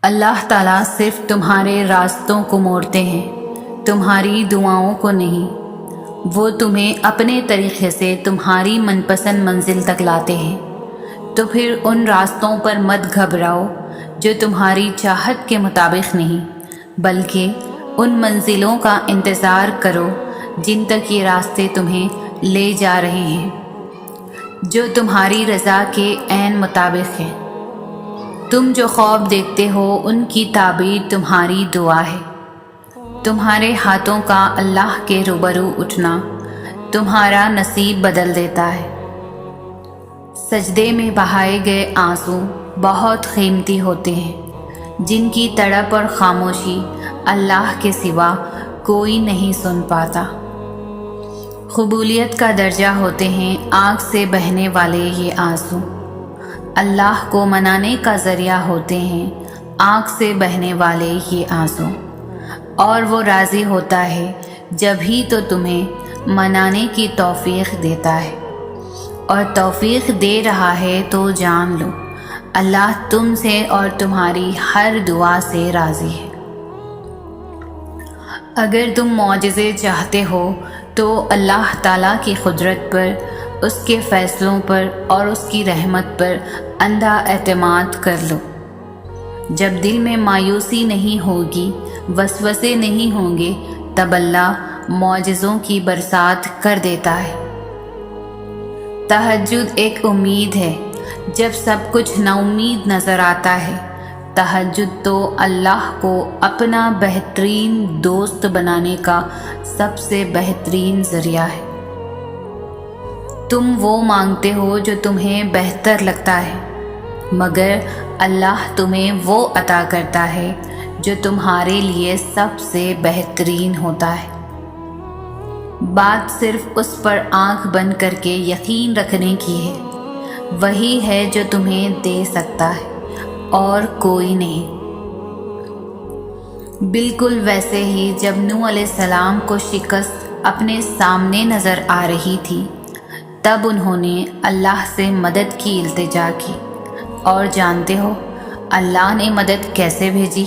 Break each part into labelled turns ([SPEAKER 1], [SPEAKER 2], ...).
[SPEAKER 1] اللہ تعالیٰ صرف تمہارے راستوں کو موڑتے ہیں، تمہاری دعاؤں کو نہیں۔ وہ تمہیں اپنے طریقے سے تمہاری من پسند منزل تک لاتے ہیں، تو پھر ان راستوں پر مت گھبراؤ جو تمہاری چاہت کے مطابق نہیں، بلکہ ان منزلوں کا انتظار کرو جن تک یہ راستے تمہیں لے جا رہے ہیں، جو تمہاری رضا کے عین مطابق ہیں۔ تم جو خواب دیکھتے ہو ان کی تعبیر تمہاری دعا ہے۔ تمہارے ہاتھوں کا اللہ کے روبرو اٹھنا تمہارا نصیب بدل دیتا ہے۔ سجدے میں بہائے گئے آنسو بہت قیمتی ہوتے ہیں، جن کی تڑپ اور خاموشی اللہ کے سوا کوئی نہیں سن پاتا۔ قبولیت کا درجہ ہوتے ہیں آنکھ سے بہنے والے یہ آنسو، اللہ کو منانے کا ذریعہ ہوتے ہیں آنکھ سے بہنے والے یہ آنسو، اور وہ راضی ہوتا ہے جب ہی تو تمہیں منانے کی توفیق دیتا ہے، اور توفیق دے رہا ہے تو جان لو اللہ تم سے اور تمہاری ہر دعا سے راضی ہے۔ اگر تم معجزے چاہتے ہو تو اللہ تعالیٰ کی قدرت پر، اس کے فیصلوں پر اور اس کی رحمت پر اندھا اعتماد کر لو۔ جب دل میں مایوسی نہیں ہوگی، وسوسے نہیں ہوں گے، تب اللہ معجزوں کی برسات کر دیتا ہے۔ تہجد ایک امید ہے جب سب کچھ ناامید نظر آتا ہے۔ تہجد تو اللہ کو اپنا بہترین دوست بنانے کا سب سے بہترین ذریعہ ہے۔ تم وہ مانگتے ہو جو تمہیں بہتر لگتا ہے، مگر اللہ تمہیں وہ عطا کرتا ہے جو تمہارے لیے سب سے بہترین ہوتا ہے۔ بات صرف اس پر آنکھ بند کر کے یقین رکھنے کی ہے، وہی ہے جو تمہیں دے سکتا ہے اور کوئی نہیں۔ بالکل ویسے ہی جب نوح علیہ السلام کو شکست اپنے سامنے نظر آ رہی تھی، تب انہوں نے اللہ سے مدد کی التجا کی، اور جانتے ہو اللہ نے مدد کیسے بھیجی؟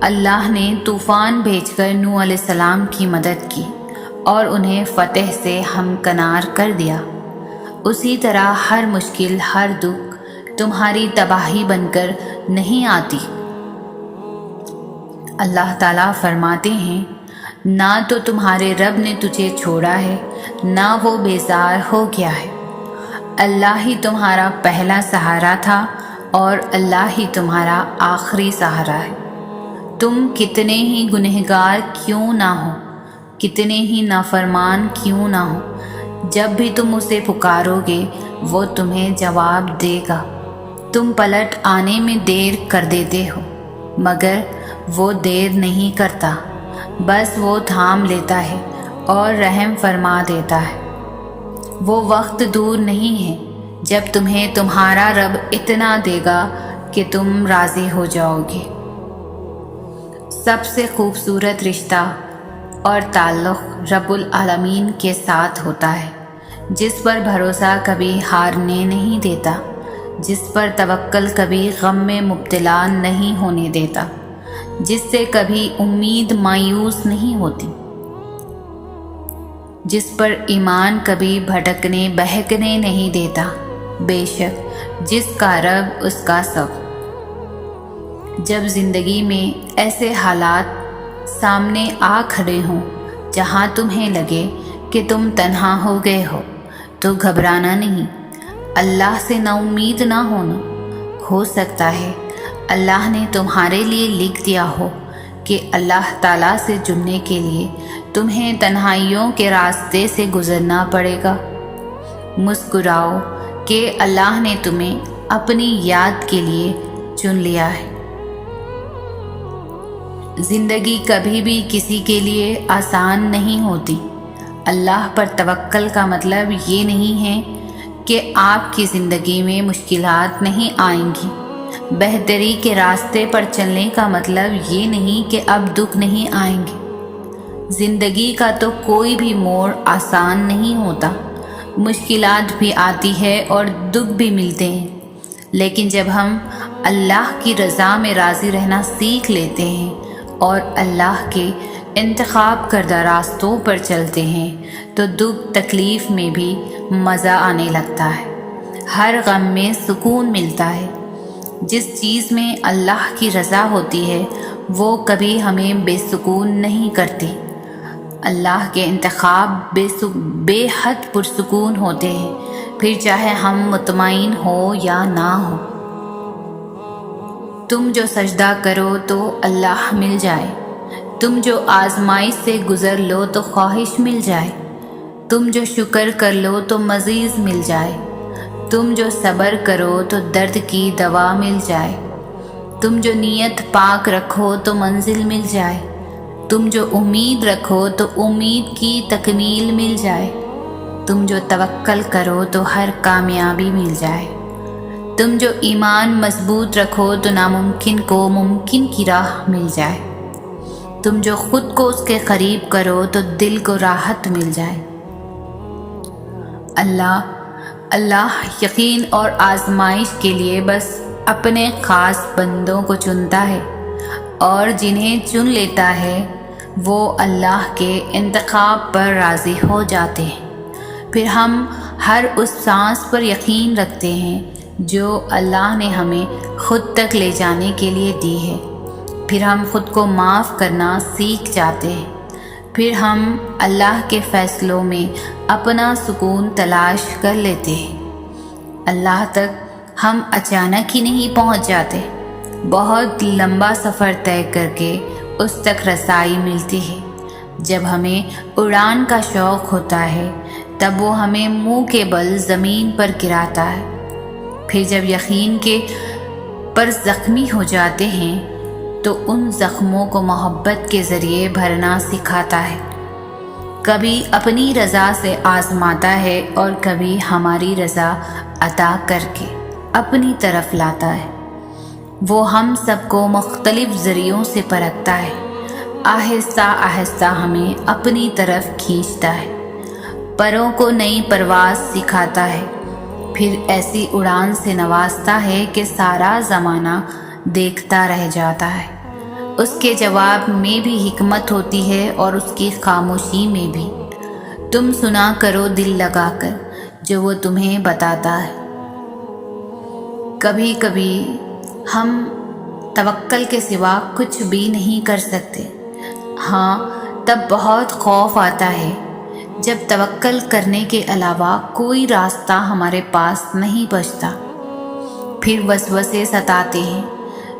[SPEAKER 1] اللہ نے طوفان بھیج کر نوح علیہ السلام کی مدد کی اور انہیں فتح سے ہمکنار کر دیا۔ اسی طرح ہر مشکل، ہر دکھ تمہاری تباہی بن کر نہیں آتی۔ اللہ تعالیٰ فرماتے ہیں، نہ تو تمہارے رب نے تجھے چھوڑا ہے، نہ وہ بیزار ہو گیا ہے۔ اللہ ہی تمہارا پہلا سہارا تھا اور اللہ ہی تمہارا آخری سہارا ہے۔ تم کتنے ہی گنہگار کیوں نہ ہو، کتنے ہی نافرمان کیوں نہ ہو، جب بھی تم اسے پکارو گے وہ تمہیں جواب دے گا۔ تم پلٹ آنے میں دیر کر دیتے ہو، مگر وہ دیر نہیں کرتا، بس وہ تھام لیتا ہے اور رحم فرما دیتا ہے۔ وہ وقت دور نہیں ہے جب تمہیں تمہارا رب اتنا دے گا کہ تم راضی ہو جاؤ گے۔ سب سے خوبصورت رشتہ اور تعلق رب العالمین کے ساتھ ہوتا ہے، جس پر بھروسہ کبھی ہارنے نہیں دیتا، جس پر توکل کبھی غم میں مبتلا نہیں ہونے دیتا، جس سے کبھی امید مایوس نہیں ہوتی، جس پر ایمان کبھی بھٹکنے بہکنے نہیں دیتا۔ بے شک جس کا رب اس کا سب۔ جب زندگی میں ایسے حالات سامنے آ کھڑے ہوں جہاں تمہیں لگے کہ تم تنہا ہو گئے ہو، تو گھبرانا نہیں، اللہ سے نا امید نہ ہونا۔ ہو سکتا ہے اللہ نے تمہارے لیے لکھ دیا ہو کہ اللہ تعالیٰ سے جڑنے کے لیے تمہیں تنہائیوں کے راستے سے گزرنا پڑے گا۔ مسکراؤ کہ اللہ نے تمہیں اپنی یاد کے لیے چن لیا ہے۔ زندگی کبھی بھی کسی کے لیے آسان نہیں ہوتی۔ اللہ پر توکل کا مطلب یہ نہیں ہے کہ آپ کی زندگی میں مشکلات نہیں آئیں گی۔ بہتری کے راستے پر چلنے کا مطلب یہ نہیں کہ اب دکھ نہیں آئیں گے۔ زندگی کا تو کوئی بھی موڑ آسان نہیں ہوتا، مشکلات بھی آتی ہے اور دکھ بھی ملتے ہیں، لیکن جب ہم اللہ کی رضا میں راضی رہنا سیکھ لیتے ہیں اور اللہ کے انتخاب کردہ راستوں پر چلتے ہیں تو دکھ تکلیف میں بھی مزہ آنے لگتا ہے، ہر غم میں سکون ملتا ہے۔ جس چیز میں اللہ کی رضا ہوتی ہے وہ کبھی ہمیں بے سکون نہیں کرتی۔ اللہ کے انتخاب بے حد پرسکون ہوتے ہیں، پھر چاہے ہم مطمئن ہو یا نہ ہو۔ تم جو سجدہ کرو تو اللہ مل جائے، تم جو آزمائش سے گزر لو تو خواہش مل جائے، تم جو شکر کر لو تو مزید مل جائے، تم جو صبر کرو تو درد کی دوا مل جائے، تم جو نیت پاک رکھو تو منزل مل جائے، تم جو امید رکھو تو امید کی تکمیل مل جائے، تم جو توکل کرو تو ہر کامیابی مل جائے، تم جو ایمان مضبوط رکھو تو ناممکن کو ممکن کی راہ مل جائے، تم جو خود کو اس کے قریب کرو تو دل کو راحت مل جائے۔ اللہ یقین اور آزمائش کے لیے بس اپنے خاص بندوں کو چنتا ہے، اور جنہیں چن لیتا ہے وہ اللہ کے انتخاب پر راضی ہو جاتے ہیں۔ پھر ہم ہر اس سانس پر یقین رکھتے ہیں جو اللہ نے ہمیں خود تک لے جانے کے لیے دی ہے۔ پھر ہم خود کو معاف کرنا سیکھ جاتے ہیں۔ پھر ہم اللہ کے فیصلوں میں اپنا سکون تلاش کر لیتے ہیں۔ اللہ تک ہم اچانک ہی نہیں پہنچ جاتے، بہت لمبا سفر طے کر کے اس تک رسائی ملتی ہے۔ جب ہمیں اڑان کا شوق ہوتا ہے تب وہ ہمیں منہ کے بل زمین پر گراتا ہے، پھر جب یقین کے پر زخمی ہو جاتے ہیں تو ان زخموں کو محبت کے ذریعے بھرنا سکھاتا ہے، کبھی اپنی رضا سے آزماتا ہے اور کبھی ہماری رضا عطا کر کے اپنی طرف لاتا ہے۔ وہ ہم سب کو مختلف ذریعوں سے پرکھتا ہے، آہستہ آہستہ ہمیں اپنی طرف کھینچتا ہے، پروں کو نئی پرواز سکھاتا ہے، پھر ایسی اڑان سے نوازتا ہے کہ سارا زمانہ دیکھتا رہ جاتا ہے۔ اس کے جواب میں بھی حکمت ہوتی ہے اور اس کی خاموشی میں بھی۔ تم سنا کرو دل لگا کر جو وہ تمہیں بتاتا ہے۔ کبھی کبھی ہم توکل کے سوا کچھ بھی نہیں کر سکتے، ہاں تب بہت خوف آتا ہے جب توکل کرنے کے علاوہ کوئی راستہ ہمارے پاس نہیں بچتا۔ پھر وسوسے ستاتے ہیں،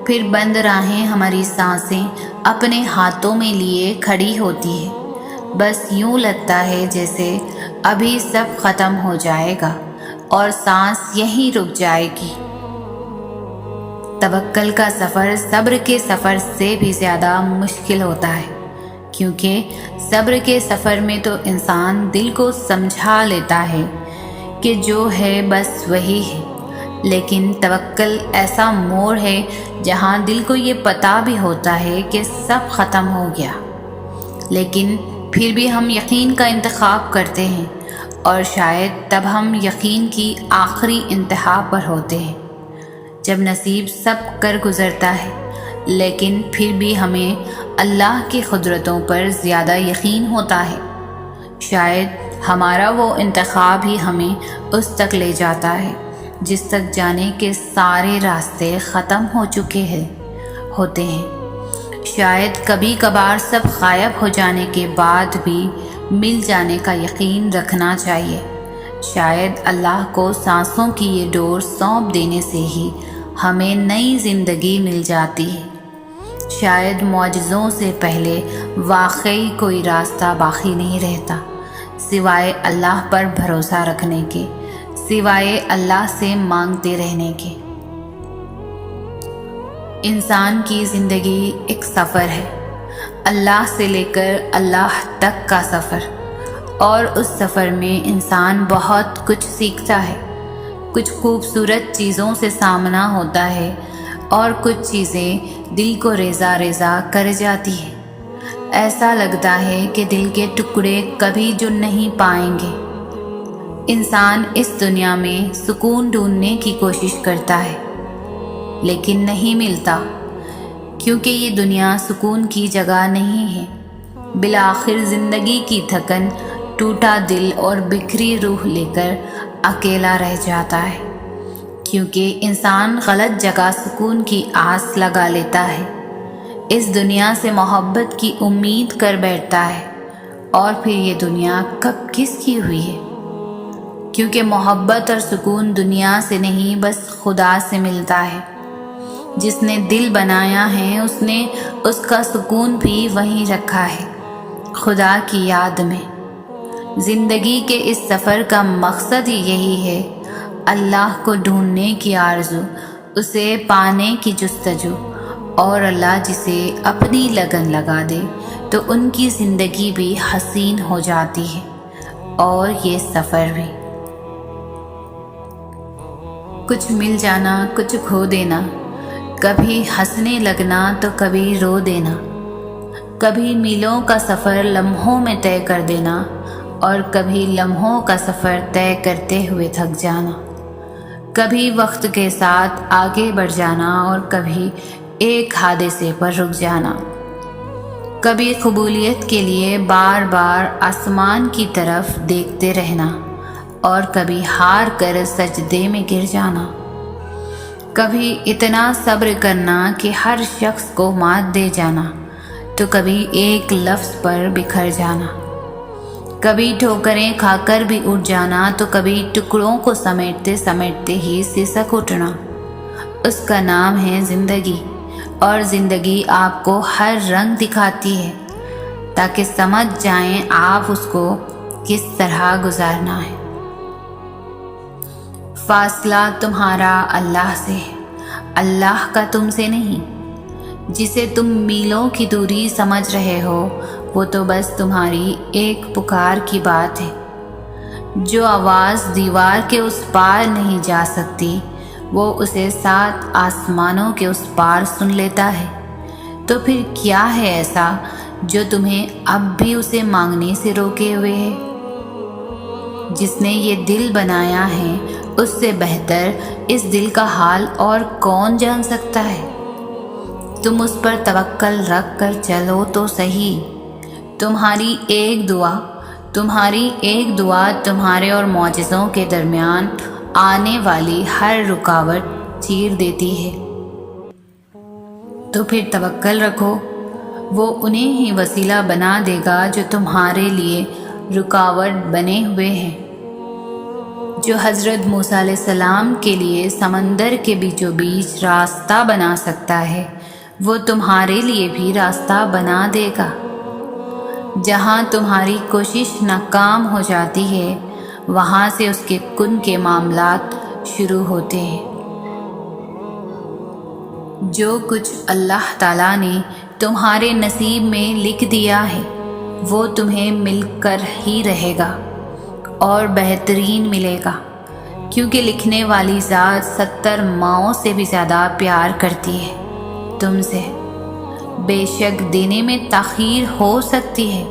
[SPEAKER 1] پھر بند راہیں ہماری سانسیں اپنے ہاتھوں میں لیے کھڑی ہوتی ہے، بس یوں لگتا ہے جیسے ابھی سب ختم ہو جائے گا اور سانس یہیں رک جائے گی۔ توکل کا سفر صبر کے سفر سے بھی زیادہ مشکل ہوتا ہے، کیونکہ صبر کے سفر میں تو انسان دل کو سمجھا لیتا ہے کہ جو ہے بس وہی ہے، لیکن توکل ایسا موڑ ہے جہاں دل کو یہ پتہ بھی ہوتا ہے کہ سب ختم ہو گیا، لیکن پھر بھی ہم یقین کا انتخاب کرتے ہیں، اور شاید تب ہم یقین کی آخری انتہا پر ہوتے ہیں جب نصیب سب کر گزرتا ہے، لیکن پھر بھی ہمیں اللہ کی قدرتوں پر زیادہ یقین ہوتا ہے۔ شاید ہمارا وہ انتخاب ہی ہمیں اس تک لے جاتا ہے جس تک جانے کے سارے راستے ختم ہو چکے ہوتے ہیں۔ شاید کبھی کبھار سب غائب ہو جانے کے بعد بھی مل جانے کا یقین رکھنا چاہیے۔ شاید اللہ کو سانسوں کی یہ ڈور سونپ دینے سے ہی ہمیں نئی زندگی مل جاتی ہے۔ شاید معجزوں سے پہلے واقعی کوئی راستہ باقی نہیں رہتا سوائے اللہ پر بھروسہ رکھنے کے، سوائے اللہ سے مانگتے رہنے کے۔ انسان کی زندگی ایک سفر ہے، اللہ سے لے کر اللہ تک کا سفر، اور اس سفر میں انسان بہت کچھ سیکھتا ہے۔ کچھ خوبصورت چیزوں سے سامنا ہوتا ہے اور کچھ چیزیں دل کو ریزہ ریزہ کر جاتی ہیں۔ ایسا لگتا ہے کہ دل کے ٹکڑے کبھی جڑ نہیں پائیں گے۔ انسان اس دنیا میں سکون ڈھونڈنے کی کوشش کرتا ہے لیکن نہیں ملتا، کیونکہ یہ دنیا سکون کی جگہ نہیں ہے۔ بالآخر زندگی کی تھکن، ٹوٹا دل اور بکھری روح لے کر اکیلا رہ جاتا ہے، کیونکہ انسان غلط جگہ سکون کی آس لگا لیتا ہے، اس دنیا سے محبت کی امید کر بیٹھتا ہے، اور پھر یہ دنیا کب کس کی ہوئی ہے؟ کیونکہ محبت اور سکون دنیا سے نہیں بس خدا سے ملتا ہے۔ جس نے دل بنایا ہے اس نے اس کا سکون بھی وہیں رکھا ہے، خدا کی یاد میں۔ زندگی کے اس سفر کا مقصد ہی یہی ہے، اللہ کو ڈھونڈنے کی آرزو، اسے پانے کی جستجو، اور اللہ جسے اپنی لگن لگا دے تو ان کی زندگی بھی حسین ہو جاتی ہے، اور یہ سفر بھی۔ کچھ مل جانا، کچھ کھو دینا، کبھی ہنسنے لگنا تو کبھی رو دینا، کبھی میلوں کا سفر لمحوں میں طے کر دینا، اور کبھی لمحوں کا سفر طے کرتے ہوئے تھک جانا، کبھی وقت کے ساتھ آگے بڑھ جانا اور کبھی ایک حادثے پر رک جانا، کبھی قبولیت کے لیے بار بار آسمان کی طرف دیکھتے رہنا اور کبھی ہار کر سجدے میں گر جانا، کبھی اتنا صبر کرنا کہ ہر شخص کو مات دے جانا تو کبھی ایک لفظ پر بکھر جانا، کبھی ٹھوکریں کھا کر بھی اٹھ جانا تو کبھی ٹکڑوں کو سمیٹتے سمیٹتے ہی سسک اٹھنا۔ اس کا نام ہے زندگی، اور زندگی آپ کو ہر رنگ دکھاتی ہے تاکہ سمجھ جائیں آپ اس کو کس طرح گزارنا ہے۔ فاصلہ تمہارا اللہ سے ہے، اللہ کا تم سے نہیں۔ جسے تم میلوں کی دوری سمجھ رہے ہو وہ تو بس تمہاری ایک پکار کی بات ہے۔ جو آواز دیوار کے اس پار نہیں جا سکتی وہ اسے 7 آسمانوں کے اس پار سن لیتا ہے، تو پھر کیا ہے ایسا جو تمہیں اب بھی اسے مانگنے سے روکے ہوئے ہے؟ جس نے یہ دل بنایا ہے اس سے بہتر اس دل کا حال اور کون جان سکتا ہے؟ تم اس پر توکل رکھ کر چلو تو صحیح۔ تمہاری ایک دعا تمہارے اور معجزوں کے درمیان آنے والی ہر رکاوٹ چیر دیتی ہے۔ تو پھر توکل رکھو، وہ انہیں ہی وسیلہ بنا دے گا جو تمہارے لیے رکاوٹ بنے ہوئے ہیں۔ جو حضرت موسیٰ علیہ السلام کے لیے سمندر کے بیچوں بیچ راستہ بنا سکتا ہے وہ تمہارے لیے بھی راستہ بنا دے گا۔ جہاں تمہاری کوشش ناکام ہو جاتی ہے وہاں سے اس کے کن کے معاملات شروع ہوتے ہیں۔ جو کچھ اللہ تعالیٰ نے تمہارے نصیب میں لکھ دیا ہے وہ تمہیں مل کر ہی رہے گا اور بہترین ملے گا، کیونکہ لکھنے والی ذات 70 ماؤں سے بھی زیادہ پیار کرتی ہے تم سے۔ بے شک دینے میں تاخیر ہو سکتی ہے،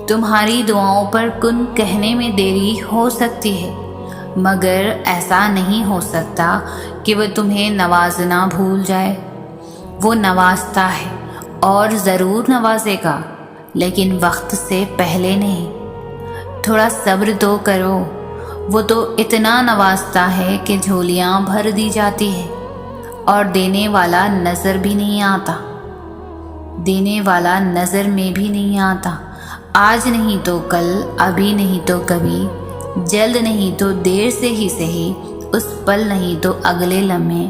[SPEAKER 1] تمہاری دعاؤں پر کن کہنے میں دیری ہو سکتی ہے، مگر ایسا نہیں ہو سکتا کہ وہ تمہیں نوازنا بھول جائے۔ وہ نوازتا ہے اور ضرور نوازے گا، لیکن وقت سے پہلے نہیں۔ تھوڑا صبر تو کرو، وہ تو اتنا نوازتا ہے کہ جھولیاں بھر دی جاتی ہے اور دینے والا نظر بھی نہیں آتا، دینے والا نظر میں بھی نہیں آتا۔ آج نہیں تو کل، ابھی نہیں تو کبھی، جلد نہیں تو دیر سے ہی صحیح، اس پل نہیں تو اگلے لمحے،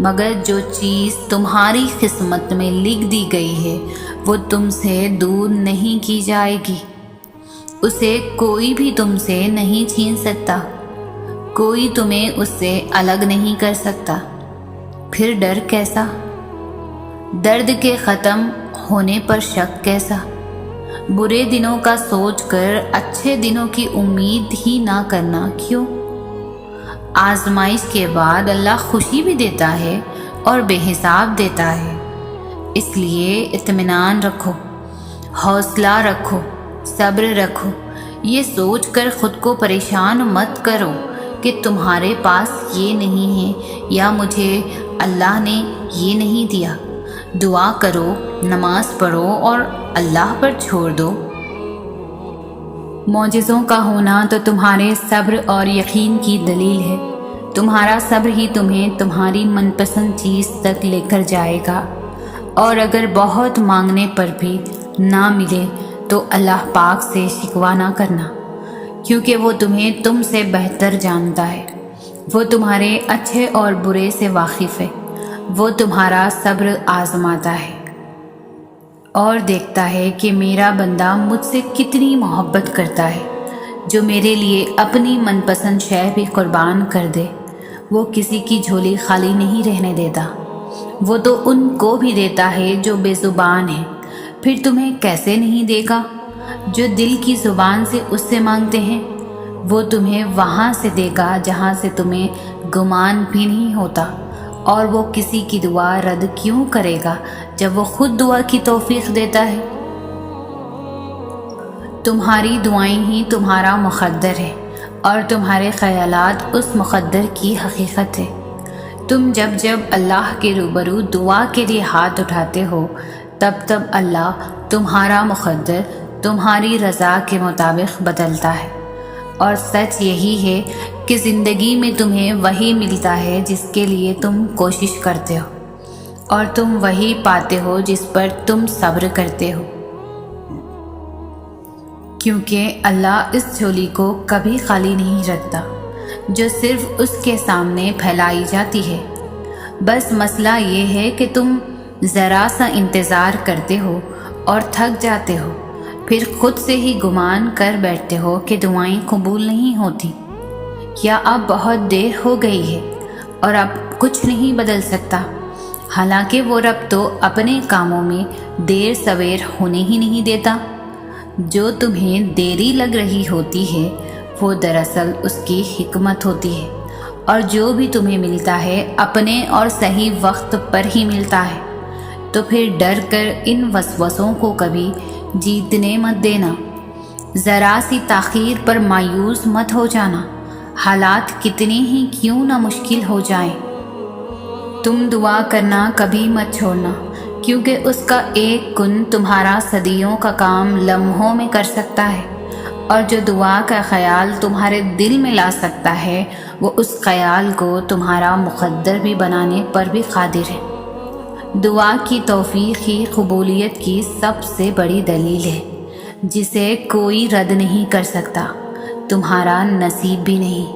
[SPEAKER 1] مگر جو چیز تمہاری قسمت میں لکھ دی گئی ہے وہ تم سے دور نہیں کی جائے گی، اسے کوئی بھی تم سے نہیں چھین سکتا، کوئی تمہیں اس سے الگ نہیں کر سکتا۔ پھر ڈر کیسا؟ درد کے ختم ہونے پر شک کیسا؟ برے دنوں کا سوچ کر اچھے دنوں کی امید ہی نہ کرنا کیوں؟ آزمائش کے بعد اللہ خوشی بھی دیتا ہے اور بے حساب دیتا ہے، اس لیے اطمینان رکھو۔ حوصلہ رکھو، صبر رکھو، یہ سوچ کر خود کو پریشان مت کرو کہ تمہارے پاس یہ نہیں ہے یا مجھے اللہ نے یہ نہیں دیا۔ دعا کرو، نماز پڑھو اور اللہ پر چھوڑ دو۔ معجزوں کا ہونا تو تمہارے صبر اور یقین کی دلیل ہے۔ تمہارا صبر ہی تمہیں تمہاری من پسند چیز تک لے کر جائے گا، اور اگر بہت مانگنے پر بھی نہ ملے تو اللہ پاک سے شکوہ نہ کرنا، کیونکہ وہ تمہیں تم سے بہتر جانتا ہے۔ وہ تمہارے اچھے اور برے سے واقف ہے۔ وہ تمہارا صبر آزماتا ہے اور دیکھتا ہے کہ میرا بندہ مجھ سے کتنی محبت کرتا ہے۔ جو میرے لیے اپنی من پسند شے بھی قربان کر دے، وہ کسی کی جھولی خالی نہیں رہنے دیتا۔ وہ تو ان کو بھی دیتا ہے جو بے زبان ہیں، پھر تمہیں کیسے نہیں دے گا؟ جو دل کی زبان سے اس سے مانگتے ہیں، وہ تمہیں وہاں سے دے گا جہاں سے تمہیں گمان بھی نہیں ہوتا۔ اور وہ کسی کی دعا رد کیوں کرے گا جب وہ خود دعا کی توفیق دیتا ہے؟ تمہاری دعائیں ہی تمہارا مقدر ہے، اور تمہارے خیالات اس مقدر کی حقیقت ہے۔ تم جب جب اللہ کے روبرو دعا کے لیے ہاتھ اٹھاتے ہو، تب تب اللہ تمہارا مقدر تمہاری رضا کے مطابق بدلتا ہے۔ اور سچ یہی ہے کہ زندگی میں تمہیں وہی ملتا ہے جس کے لیے تم کوشش کرتے ہو، اور تم وہی پاتے ہو جس پر تم صبر کرتے ہو، کیونکہ اللہ اس جھولی کو کبھی خالی نہیں رکھتا جو صرف اس کے سامنے پھیلائی جاتی ہے۔ بس مسئلہ یہ ہے کہ تم ذرا سا انتظار کرتے ہو اور تھک جاتے ہو، پھر خود سے ہی گمان کر بیٹھتے ہو کہ دعائیں قبول نہیں ہوتی، یا اب بہت دیر ہو گئی ہے اور اب کچھ نہیں بدل سکتا۔ حالانکہ وہ رب تو اپنے کاموں میں دیر سویر ہونے ہی نہیں دیتا۔ جو تمہیں دیری لگ رہی ہوتی ہے وہ دراصل اس کی حکمت ہوتی ہے، اور جو بھی تمہیں ملتا ہے اپنے اور صحیح وقت پر ہی ملتا ہے۔ تو پھر ڈر کر ان وسوسوں کو کبھی جیتنے مت دینا، ذرا سی تاخیر پر مایوس مت ہو جانا، حالات کتنے ہی کیوں نہ مشکل ہو جائیں۔ تم دعا کرنا کبھی مت چھوڑنا، کیونکہ اس کا ایک کن تمہارا صدیوں کا کام لمحوں میں کر سکتا ہے، اور جو دعا کا خیال تمہارے دل میں لا سکتا ہے وہ اس خیال کو تمہارا مقدر بھی بنانے پر بھی قادر ہے۔ دعا کی توفیق ہی قبولیت کی سب سے بڑی دلیل ہے، جسے کوئی رد نہیں کر سکتا، تمہارا نصیب بھی نہیں۔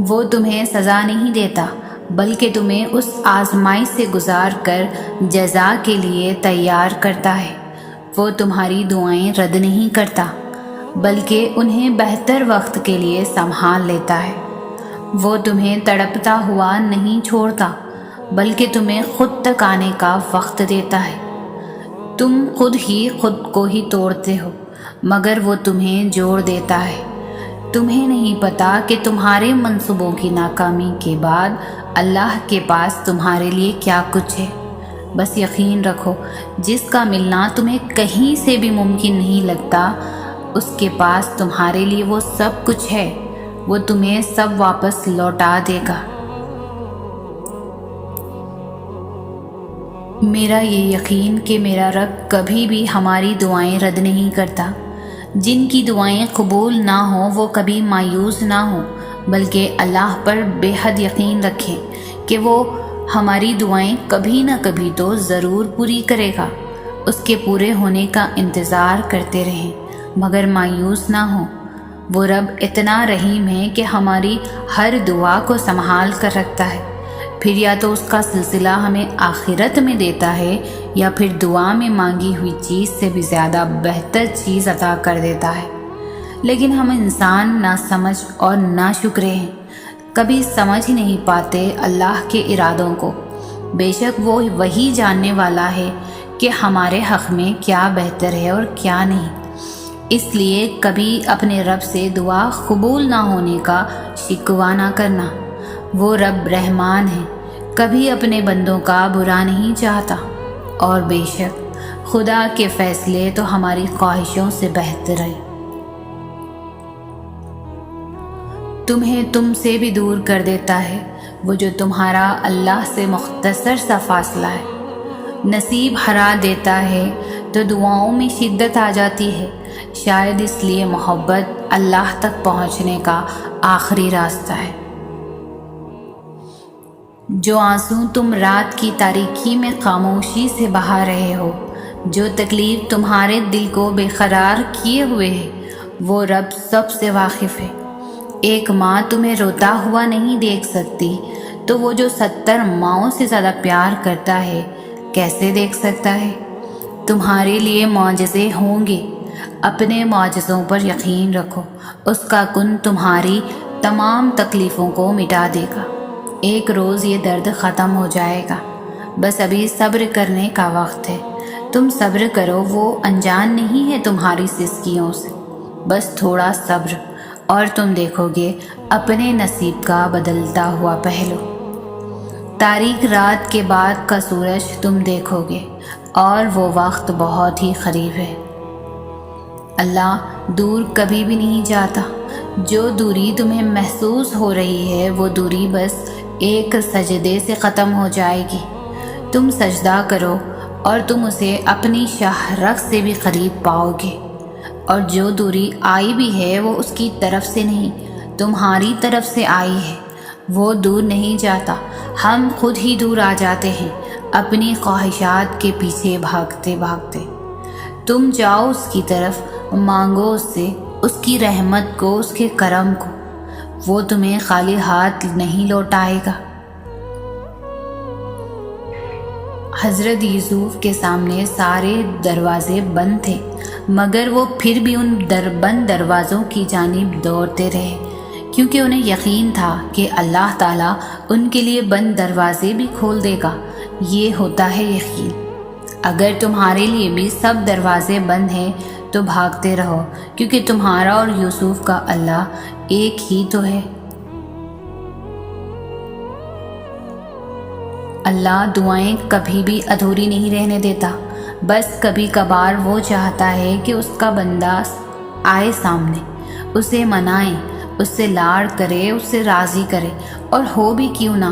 [SPEAKER 1] وہ تمہیں سزا نہیں دیتا، بلکہ تمہیں اس آزمائش سے گزار کر جزا کے لیے تیار کرتا ہے۔ وہ تمہاری دعائیں رد نہیں کرتا، بلکہ انہیں بہتر وقت کے لیے سنبھال لیتا ہے۔ وہ تمہیں تڑپتا ہوا نہیں چھوڑتا، بلکہ تمہیں خود تک آنے کا وقت دیتا ہے۔ تم خود کو ہی توڑتے ہو، مگر وہ تمہیں جوڑ دیتا ہے۔ تمہیں نہیں پتا کہ تمہارے منصوبوں کی ناکامی کے بعد اللہ کے پاس تمہارے لیے کیا کچھ ہے۔ بس یقین رکھو، جس کا ملنا تمہیں کہیں سے بھی ممکن نہیں لگتا، اس کے پاس تمہارے لیے وہ سب کچھ ہے۔ وہ تمہیں سب واپس لوٹا دے گا۔ میرا یہ یقین کہ میرا رب کبھی بھی ہماری دعائیں رد نہیں کرتا۔ جن کی دعائیں قبول نہ ہوں وہ کبھی مایوس نہ ہوں، بلکہ اللہ پر بے حد یقین رکھیں کہ وہ ہماری دعائیں کبھی نہ کبھی تو ضرور پوری کرے گا۔ اس کے پورے ہونے کا انتظار کرتے رہیں، مگر مایوس نہ ہوں۔ وہ رب اتنا رحیم ہے کہ ہماری ہر دعا کو سنبھال کر رکھتا ہے، پھر یا تو اس کا سلسلہ ہمیں آخرت میں دیتا ہے، یا پھر دعا میں مانگی ہوئی چیز سے بھی زیادہ بہتر چیز عطا کر دیتا ہے۔ لیکن ہم انسان نہ سمجھ اور نہ شکرے ہیں، کبھی سمجھ ہی نہیں پاتے اللہ کے ارادوں کو۔ بے شک وہ وہی جاننے والا ہے کہ ہمارے حق میں کیا بہتر ہے اور کیا نہیں۔ اس لیے کبھی اپنے رب سے دعا قبول نہ ہونے کا شکوہ نہ کرنا۔ وہ رب رحمان ہے، کبھی اپنے بندوں کا برا نہیں چاہتا، اور بے شک خدا کے فیصلے تو ہماری خواہشوں سے بہتر ہیں۔ تمہیں تم سے بھی دور کر دیتا ہے وہ جو تمہارا اللہ سے مختصر سا فاصلہ ہے۔ نصیب ہرا دیتا ہے تو دعاؤں میں شدت آ جاتی ہے، شاید اس لیے محبت اللہ تک پہنچنے کا آخری راستہ ہے۔ جو آنسو تم رات کی تاریکی میں خاموشی سے بہا رہے ہو، جو تکلیف تمہارے دل کو بے قرار کیے ہوئے ہے، وہ رب سب سے واقف ہے۔ ایک ماں تمہیں روتا ہوا نہیں دیکھ سکتی تو وہ جو 70 ماؤں سے زیادہ پیار کرتا ہے کیسے دیکھ سکتا ہے؟ تمہارے لیے معجزے ہوں گے، اپنے معجزوں پر یقین رکھو، اس کا کن تمہاری تمام تکلیفوں کو مٹا دے گا۔ ایک روز یہ درد ختم ہو جائے گا، بس ابھی صبر کرنے کا وقت ہے۔ تم صبر کرو، وہ انجان نہیں ہے تمہاری سسکیوں سے، بس تھوڑا صبر اور تم دیکھو گے اپنے نصیب کا بدلتا ہوا پہلو۔ تاریک رات کے بعد کا سورج تم دیکھو گے اور وہ وقت بہت ہی قریب ہے۔ اللہ دور کبھی بھی نہیں جاتا۔ جو دوری تمہیں محسوس ہو رہی ہے وہ دوری بس ایک سجدے سے ختم ہو جائے گی۔ تم سجدہ کرو اور تم اسے اپنی شاہرگ سے بھی قریب پاؤ گے، اور جو دوری آئی بھی ہے وہ اس کی طرف سے نہیں، تمہاری طرف سے آئی ہے۔ وہ دور نہیں جاتا، ہم خود ہی دور آ جاتے ہیں اپنی خواہشات کے پیچھے بھاگتے بھاگتے۔ تم جاؤ اس کی طرف، مانگو اس سے، اس کی رحمت کو، اس کے کرم کو، وہ تمہیں خالی ہاتھ نہیں لوٹائے گا۔ حضرت یوسف کے سامنے سارے دروازے بند تھے، مگر وہ پھر بھی ان بند دروازوں کی جانب دوڑتے رہے، کیونکہ انہیں یقین تھا کہ اللہ تعالیٰ ان کے لیے بند دروازے بھی کھول دے گا۔ یہ ہوتا ہے یقین۔ اگر تمہارے لیے بھی سب دروازے بند ہیں تو بھاگتے رہو، کیونکہ تمہارا اور یوسف کا اللہ ایک ہی تو ہے۔ اللہ دعائیں کبھی بھی ادھوری نہیں رہنے دیتا، بس کبھی کبھار وہ چاہتا ہے کہ اس کا بندہ آئے سامنے، اسے منائے، اس سے لاڑ کرے، اس سے راضی کرے، اور ہو بھی کیوں نہ۔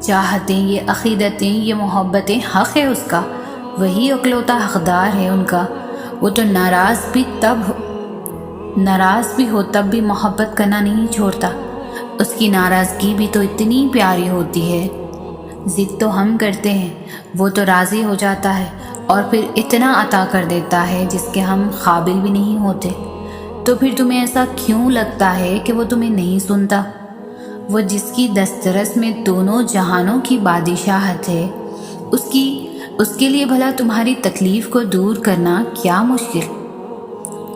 [SPEAKER 1] چاہتیں، یہ عقیدتیں، یہ محبتیں حق ہے اس کا، وہی اکلوتا حقدار ہے ان کا۔ وہ تو ناراض بھی ہو تب بھی محبت کرنا نہیں چھوڑتا۔ اس کی ناراضگی بھی تو اتنی پیاری ہوتی ہے۔ ضد تو ہم کرتے ہیں، وہ تو راضی ہو جاتا ہے اور پھر اتنا عطا کر دیتا ہے جس کے ہم قابل بھی نہیں ہوتے۔ تو پھر تمہیں ایسا کیوں لگتا ہے کہ وہ تمہیں نہیں سنتا؟ وہ جس کی دسترس میں دونوں جہانوں کی بادشاہت ہے، اس کے لیے بھلا تمہاری تکلیف کو دور کرنا کیا مشکل؟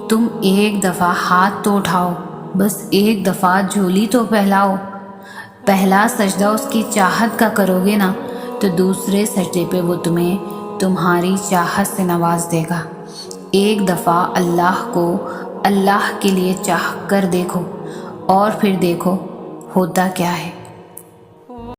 [SPEAKER 1] تم ایک دفعہ ہاتھ تو اٹھاؤ، بس ایک دفعہ جھولی تو پھیلاؤ۔ پہلا سجدہ اس کی چاہت کا کرو گے نا، تو دوسرے سجدے پہ وہ تمہیں تمہاری چاہت سے نواز دے گا۔ ایک دفعہ اللہ کو اللہ کے لیے چاہ کر دیکھو، اور پھر دیکھو ہوتا کیا ہے۔